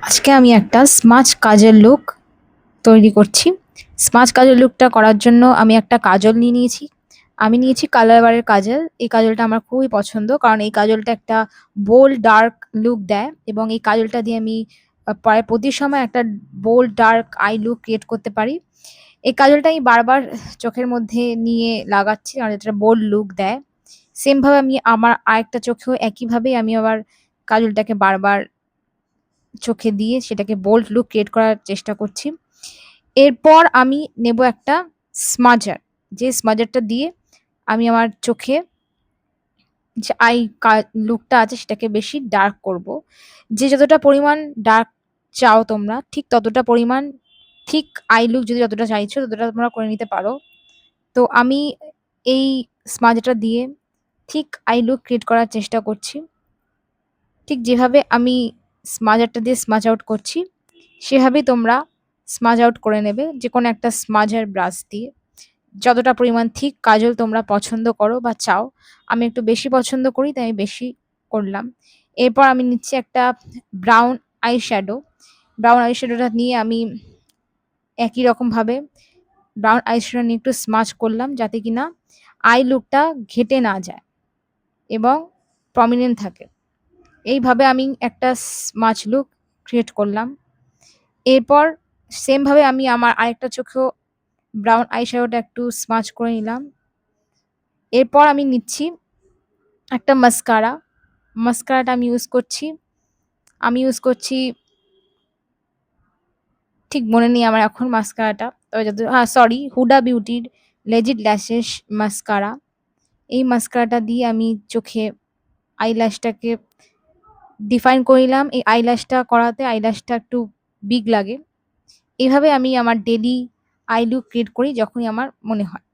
আজকে আমি একটা স্মাচ কাজের লুক তৈরি করছি। স্মাচ কাজের লুকটা করার জন্য আমি একটা কাজল নিয়ে নিয়েছি। আমি নিয়েছি কালার বারের কাজল। এই কাজলটা আমার খুবই পছন্দ কারণ এই কাজলটা একটা বোল্ড ডার্ক লুক দেয় এবং এই কাজলটা দিয়ে আমি প্রায় প্রতি সময় একটা bold dark eye look create করতে পারি। এই কাজলটা আমি বারবার চোখের মধ্যে নিয়ে লাগাচ্ছি কারণ এটা বোল্ড লুক দেয়। সেম ভাবে আমি আমার আরেকটা চোখেও একইভাবেই আমি আবার কাজলটাকে বারবার চোখে দিয়ে সেটাকে বোল্ড লুক ক্রিয়েট করার চেষ্টা করছি। এরপর আমি নেব একটা স্মাজার। যে স্মাজারটা দিয়ে আমি আমার চোখে যে লুকটা আছে সেটাকে বেশি ডার্ক করব। যে যতটা পরিমাণ ডার্ক চাও তোমরা ঠিক ততটা পরিমাণ ঠিক আই লুক যদি যতটা চাইছো ততটা তোমরা করে নিতে পারো। তো আমি এই স্মাজারটা দিয়ে ঠিক আই লুক ক্রিয়েট করার চেষ্টা করছি। ঠিক যেভাবে আমি স্মাজারটা দিয়ে স্মাজ আউট করছি সেভাবেই তোমরা স্মাজ আউট করে নেবে যেকোনো একটা স্মাজার ব্রাশ দিয়ে। যতটা পরিমাণ থিক কাজল তোমরা পছন্দ করো বা চাও। আমি একটু বেশি পছন্দ করি তাই আমি বেশি করলাম। এরপর আমি নিচ্ছি একটা brown eye shadow. Brown eye শ্যাডোটা নিয়ে আমি একই রকমভাবে ব্রাউন আই শ্যাডো নিয়ে একটু স্মাচ করলাম যাতে কিনা আই লুকটা ঘেঁটে না যায় এবং প্রমিনেন্ট থাকে। এইভাবে আমি একটা স্মাচ লুক ক্রিয়েট করলাম। এরপর সেম ভাবে আমি আমার আরেকটা চোখেও ব্রাউন আই শ্যাডোটা একটু স্মাচ করে নিলাম। এরপর আমি নিচ্ছি একটা মাস্কারা। মাস্কারাটা আমি ইউজ করছি। আমি ইউজ করছি ঠিক মনে নেই আমার এখন মাস্কারাটা। তবে যত সরি হুডা বিউটির লেজিট ল্যাশেস মাস্কারা। এই মাস্কারাটা দিয়ে আমি চোখে আইল্যাশটাকে ডিফাইন করে নিলাম। এই আইল্যাশটা করাতে আইল্যাশটা একটু বিগ লাগে। এভাবে আমি আমার ডেইলি আই লুক ক্রিয়েট করি যখনই আমার মনে হয়।